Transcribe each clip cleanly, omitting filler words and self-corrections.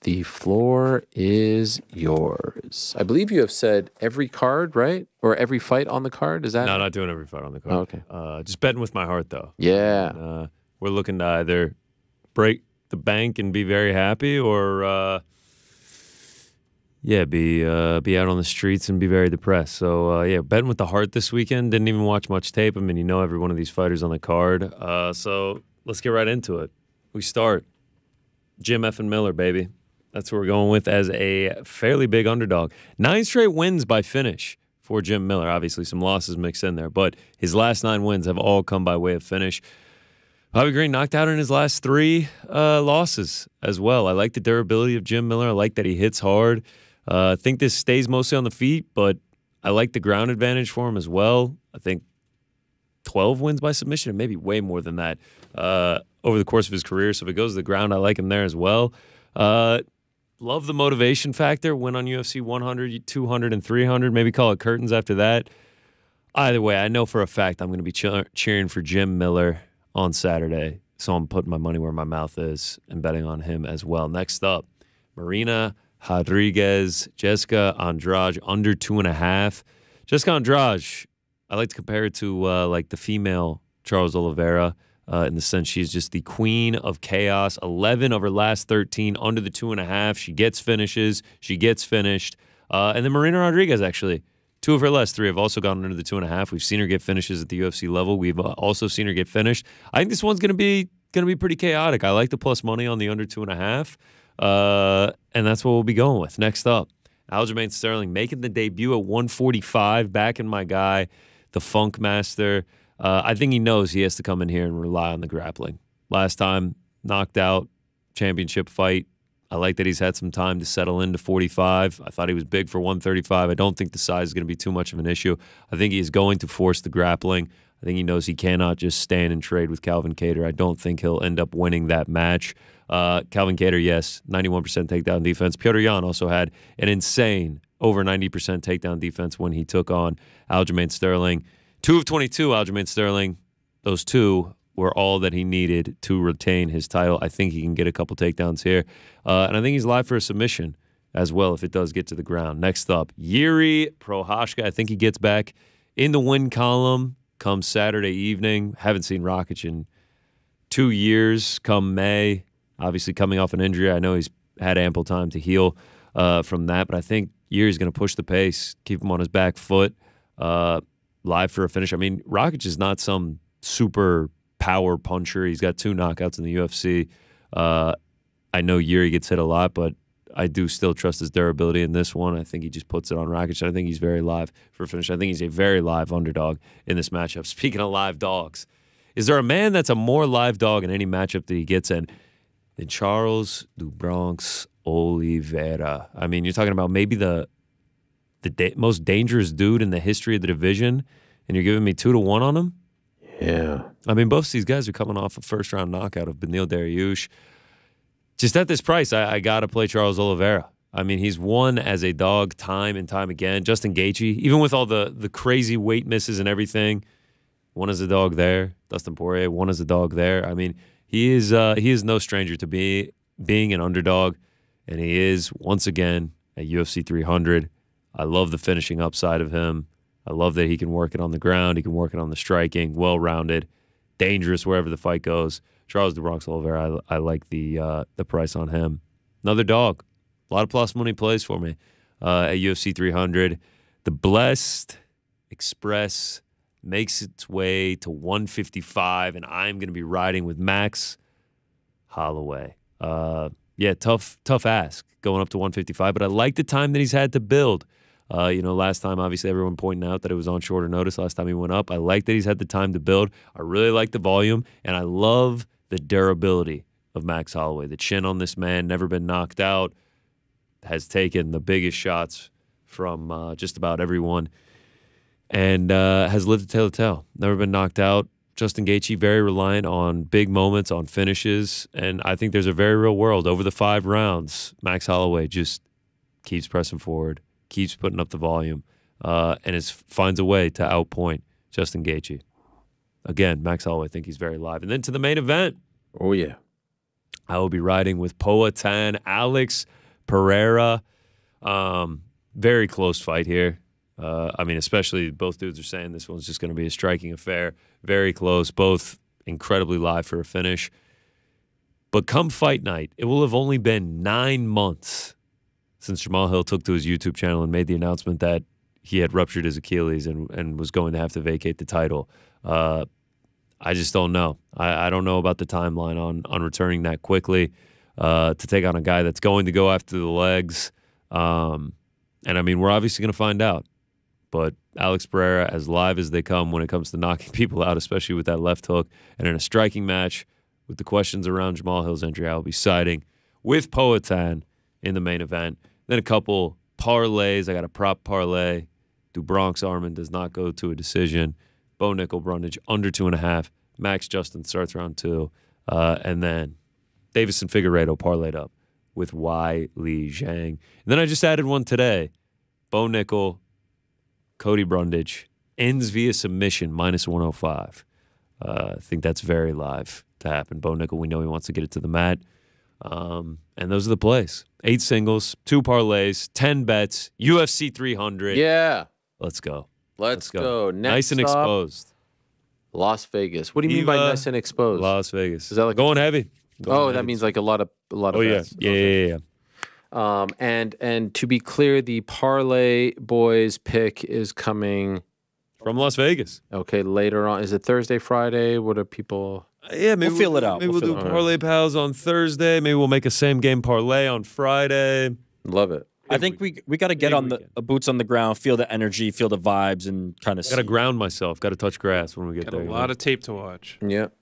The floor is yours. I believe you have said every card, right? Or every fight on the card? Is that? No, not doing every fight on the card. Oh, okay. Just betting with my heart, though. Yeah. And, we're looking to either break the bank and be very happy, or be out on the streets and be very depressed. So betting with the heart this weekend. Didn't even watch much tape. I mean, you know every one of these fighters on the card. So let's get right into it. We start Jim F. Miller, baby. That's what we're going with as a fairly big underdog. 9 straight wins by finish for Jim Miller. Obviously, some losses mixed in there, but his last 9 wins have all come by way of finish. Bobby Green knocked out in his last 3 losses as well. I like the durability of Jim Miller. I like that he hits hard. I think this stays mostly on the feet, but I like the ground advantage for him as well. I think 12 wins by submission, and maybe way more than that over the course of his career. So if it goes to the ground, I like him there as well. Love the motivation factor. Win on UFC 100, 200, and 300. Maybe call it curtains after that. Either way, I know for a fact I'm going to be cheering for Jim Miller on Saturday. So I'm putting my money where my mouth is and betting on him as well. Next up, Marina Rodriguez, Jessica Andrade, under 2.5. Jessica Andrade, I like to compare it to like the female Charles Oliveira. In the sense she's just the queen of chaos. 11 of her last 13 under the 2.5. She gets finishes. She gets finished. And then Marina Rodriguez, actually, 2 of her last 3 have also gone under the 2.5. We've seen her get finishes at the UFC level. We've also seen her get finished. I think this one's going to be pretty chaotic. I like the plus money on the under 2.5. And that's what we'll be going with. Next up, Aljamain Sterling making the debut at 145, backing my guy, the Funk Master. I think he knows he has to come in here and rely on the grappling. Last time, knocked out, championship fight. I like that he's had some time to settle into 45. I thought he was big for 135. I don't think the size is going to be too much of an issue. I think he is going to force the grappling. I think he knows he cannot just stand and trade with Calvin Kattar. I don't think he'll end up winning that match. Calvin Kattar, yes, 91% takedown defense. Petr Yan also had an insane over 90% takedown defense when he took on Aljamain Sterling. 2 of 22, Aljamain Sterling. Those 2 were all that he needed to retain his title. I think he can get a couple takedowns here. And I think he's live for a submission as well if it does get to the ground. Next up, Jiří Procházka. I think he gets back in the win column come Saturday evening. Haven't seen Rakic in 2 years come May. Obviously coming off an injury. I know he's had ample time to heal from that, but I think Jiří's going to push the pace, keep him on his back foot. Live for a finish. I mean, Rakic is not some super power puncher. He's got 2 knockouts in the UFC. I know Jiří gets hit a lot, but I do still trust his durability in this one. I think he just puts it on Rakic. I think he's very live for a finish. I think he's a very live underdog in this matchup. Speaking of live dogs, is there a man that's a more live dog in any matchup that he gets in than Charles do Bronx Oliveira? I mean, you're talking about maybe the most dangerous dude in the history of the division, and you're giving me 2-1 on him? Yeah. I mean, both of these guys are coming off a first-round knockout of Beneil Dariush. Just at this price, I got to play Charles Oliveira. I mean, he's won as a dog time and time again. Justin Gaethje, even with all the crazy weight misses and everything, won as a dog there. Dustin Poirier won as a dog there. I mean, he is no stranger to being an underdog, and he is, once again, at UFC 300. I love the finishing upside of him. I love that he can work it on the ground. He can work it on the striking. Well-rounded. Dangerous wherever the fight goes. Charles do Bronx Oliveira, I like the price on him. Another dog. A lot of plus money plays for me at UFC 300. The Blessed Express makes its way to 155, and I'm going to be riding with Max Holloway. Tough ask going up to 155, but I like the time that he's had to build. Last time, obviously, everyone pointing out that it was on shorter notice last time he went up. I like that he's had the time to build. I really like the volume, and I love the durability of Max Holloway. The chin on this man, never been knocked out, has taken the biggest shots from just about everyone, and has lived to tell the tale. Never been knocked out. Justin Gaethje, very reliant on big moments, on finishes, and I think there's a very real world. Over the 5 rounds, Max Holloway just keeps pressing forward, keeps putting up the volume, and finds a way to outpoint Justin Gaethje. Again, Max Holloway, I think he's very live. And then to the main event. Oh, yeah. I will be riding with Poatan, Alex Pereira. Very close fight here. I mean, especially both dudes are saying this one's just going to be a striking affair. Very close. Both incredibly live for a finish. But come fight night, it will have only been 9 months since Jamal Hill took to his YouTube channel and made the announcement that he had ruptured his Achilles and was going to have to vacate the title. I just don't know. I don't know about the timeline on returning that quickly to take on a guy that's going to go after the legs. And, I mean, we're obviously going to find out. But Alex Pereira, as live as they come when it comes to knocking people out, especially with that left hook, and in a striking match with the questions around Jamal Hill's injury, I will be siding with Poatan in the main event. Then a couple parlays. I got a prop parlay. Bronx Armin does not go to a decision. Bo Nickel Brundage under 2.5. Max Justin starts round 2. And then Davison Figueiredo parlayed up with Y. Li Zhang. And then I just added one today. Bo Nickel, Cody Brundage, ends via submission, -105. I think that's very live to happen. Bo Nickel, we know he wants to get it to the mat. And those are the plays. 8 singles, 2 parlays, 10 bets, UFC 300. Yeah. Let's go. Let's go. Next nice and stop, exposed. Las Vegas. What do you mean by nice and exposed? Las Vegas. Is that like going heavy? That means like a lot of bets. Yeah. Okay. Yeah. And to be clear, the Parlay Boys pick is coming from Las Vegas. Okay, later on. Is it Thursday, Friday? What are people? Yeah, maybe we'll feel it out. Maybe we'll do Parlay Pals on Thursday. Maybe we'll make a same game parlay on Friday. Love it. I think we got to get on the boots on the ground, feel the energy, feel the vibes, and kind of. Got to ground myself. Got to touch grass when we get there. A lot of tape to watch. Yep.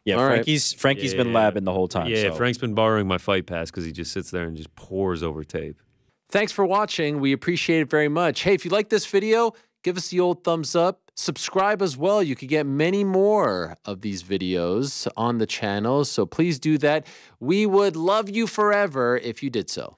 Yeah, Frankie's been labbing the whole time. Yeah, so. Frank's been borrowing my fight pass because he just sits there and just pores over tape. Thanks for watching. We appreciate it very much. Hey, if you like this video, give us the old thumbs up. Subscribe as well. You could get many more of these videos on the channel, so please do that. We would love you forever if you did so.